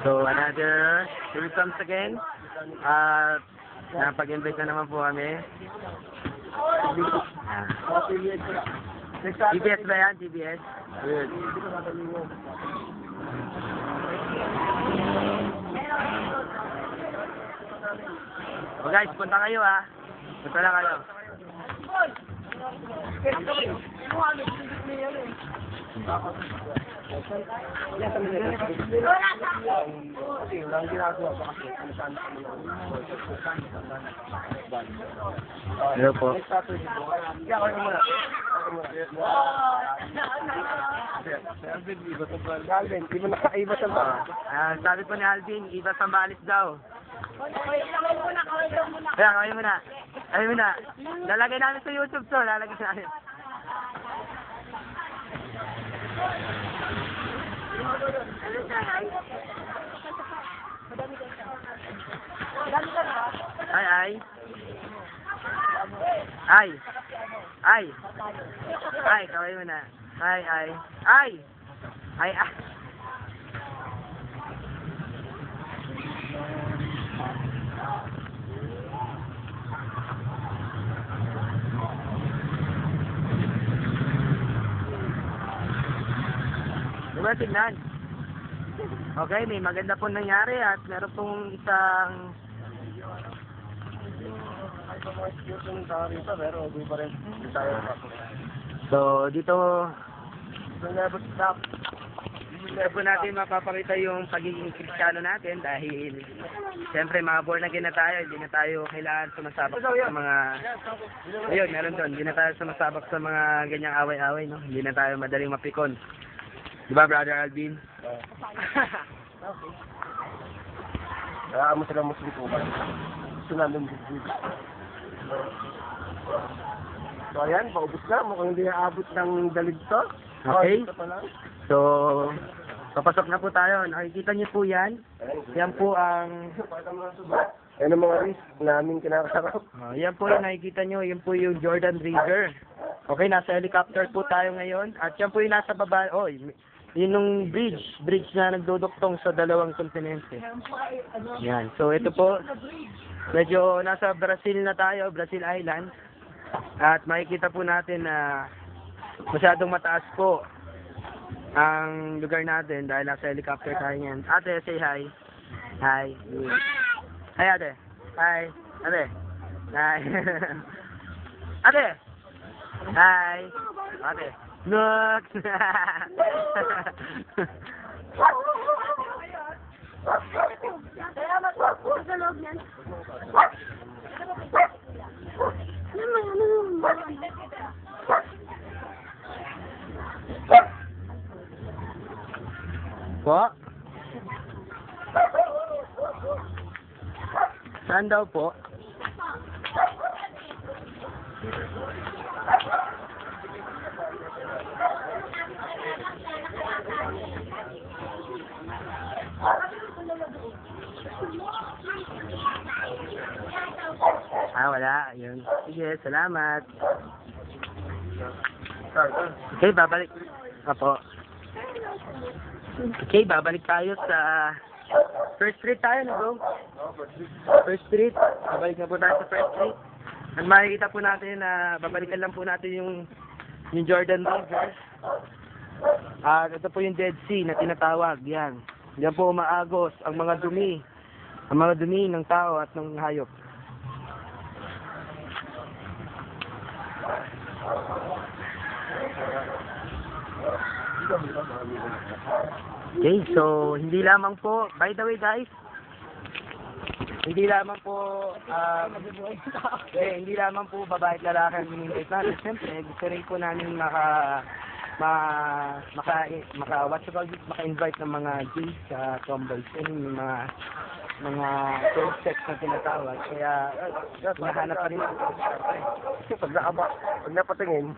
So, another here comes again. Napag-invite na naman po kami. GBS ba yan? GBS? Good. Oh guys, punta kayo ha. Punta na kayo. Hello po. Sabi po ni Alvin, iba Sambales daw. Kaya, kawin mo na. Kawin mo na. Lalagay namin sa YouTube to. Lalagay namin. Ay, ay. Ay. Ay. Ay, kawin mo na. Ay, ay. Ay. Ay, ay. Diba tignan? Okay, may maganda po nangyari at meron pong isang so dito po natin mapapakita yung pagiging Kristiyano natin dahil siyempre mga born again na tayo, hindi na tayo kailangan sumasabak sa mga ayun, meron doon, hindi na tayo sumasabak sa mga ganyang away-away, no? Hindi na tayo madaling mapikon. Diba, Brother Alvin? Kaya mo sila Muslim po ba? Gusto namin bigyan. So ayan, paubos na. Mukhang hindi naabot ng dalig to. Okay. So, papasok na po tayo. Nakikita niyo po yan. Yan po ang yan ang mga risk namin kinakasarap. yan po yung nakikita nyo. Yan po yung Jordan River. Okay, nasa helicopter po tayo ngayon. At yan po yung nasa baba. Oh, yun yung bridge na nagduduktong sa dalawang kontinente. Yan. So, ito po, medyo nasa Brazil na tayo, Brazil Island. At makikita po natin na masyadong mataas po ang lugar natin dahil nasa helicopter tayo ngayon. Ate, say hi. Hi. Hi, ate. Hi. Ate. Hi. Ate. Hi. Ate. Look! Po? Saan daw po? Wala. Yun. Sige, salamat. Okay, babalik. Apo. Okay, babalik tayo sa First Street tayo, no bro? First Street. Babalik na po tayo sa First Street. At makikita po natin na babalikan lang po natin yung Jordan River. At ito po yung Dead Sea na tinatawag. Yan. Yan po umaagos ang mga dumi. Ang mga dumi ng tao at ng hayop. Okay, so hindi lamang po, by the way guys, hindi lamang po hindi lamang po babae at lalaki ang in-invite natin. Siyempre, gusto rin po namin maka-invite ng mga gays sa tomboys, yung mga third sex na tinatawag. Kaya hinahanap pa rin Pag napatingin,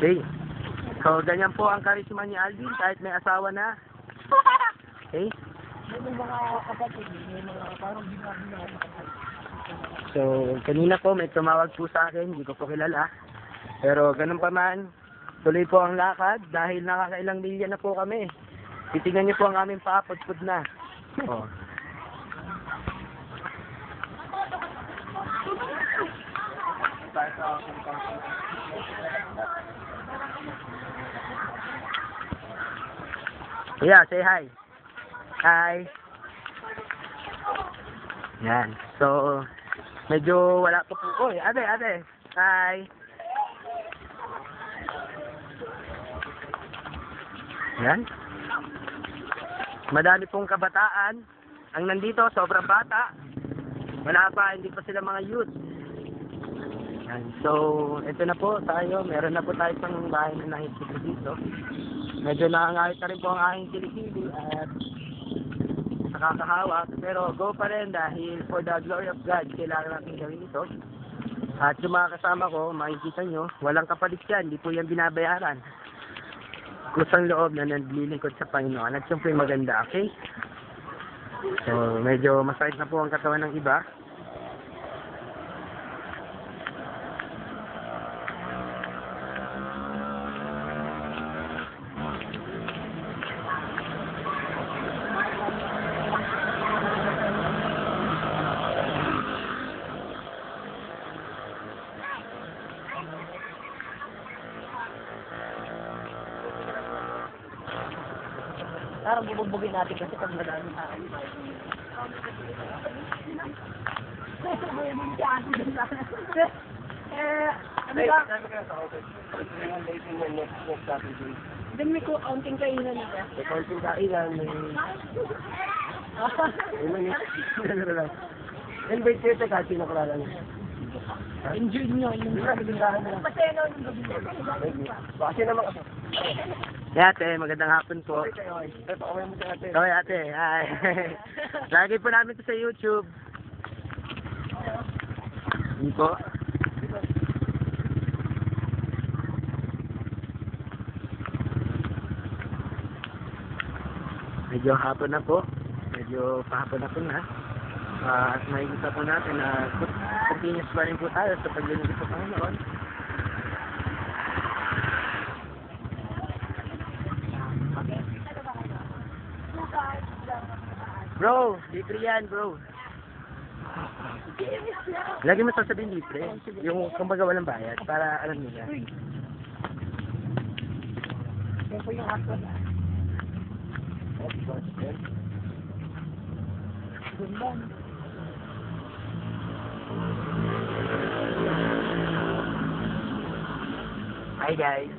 Okay. So, ganyan po ang karisma ni Alvin kahit may asawa na. Okay? May mga kapatid, may mga parang binabi. So, kanina po may tumawag po sa akin, hindi ko po kilala. Pero ganun pa man, tuloy po ang lakad dahil nakakailang milya na po kami. Titingnan niyo po ang aming paapod-pod na. Oh. Yeah, say hi. Hi. Yan. So, medyo wala pa po. Oy, ate. Hi. Yan. Madami pong kabataan. Ang nandito, sobrang bata. Wala pa, hindi pa sila mga youth. Yan. So, ito na po tayo. Meron na po tayo pang bahay na nakikita dito. Medyo nakangahit na rin po ang aking kilikili at nakakahawak. Pero go pa rin dahil for the glory of God, kailangan natin gawin ito. At yung mga kasama ko, makikita nyo, walang kapalit yan. Hindi po yan binabayaran. Kusang loob na naglilingkod sa Panginoon. At siyempre maganda, okay? So, medyo masakit na po ang katawan ng iba. Parang bubugbugin natin kasi pag madami tayo. Ano ba? Then may kaunting kainan nila. May konting kainan, may... Invite kayo sa kasi nakalala niyo. Enjoy nyo yung Pinagdahan na. paseno yung gabi. Kasi naman kasi. Hey, ate, magandang hapon po. Ay, pakaway mo sa ate. Okay, ate. Hi. Lagi po namin ito sa YouTube. Hindi po. Medyo hapon na po. Medyo pahapon na po na. At makikita po natin na continuous pa rin po tayo sa paglilingkod sa Panginoon. Bro, libre yan, bro. Lagi mo sasabihin libre. Yung kumbaga walang bayad para alam nila. Yan po yung aso na. Hi guys.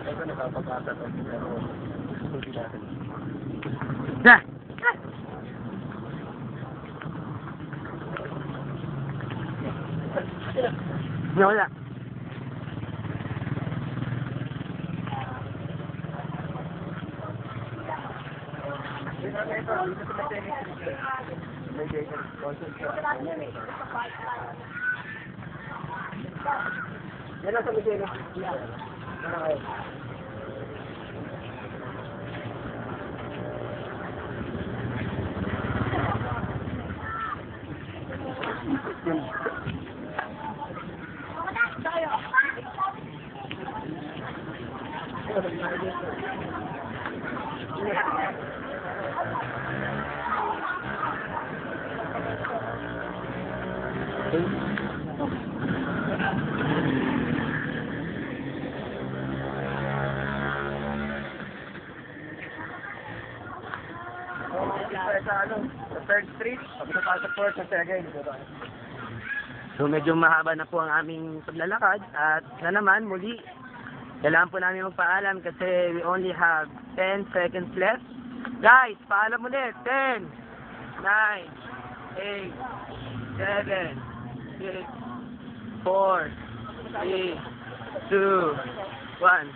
Ito nakapagkasa to. Pero, hindi natin. Na. Wala. Yan lang sa Miguel. Sa Third Street, pagkita tayo sa Port ng Segay, dito tayo. So medyo mahaba na po ang aming paglalakad at na naman muli kailangan po namin magpaalam kasi we only have 10 seconds left. Guys, paalam ulit. 10, 9, 8, 7, 6, 4, 3, 2, 1.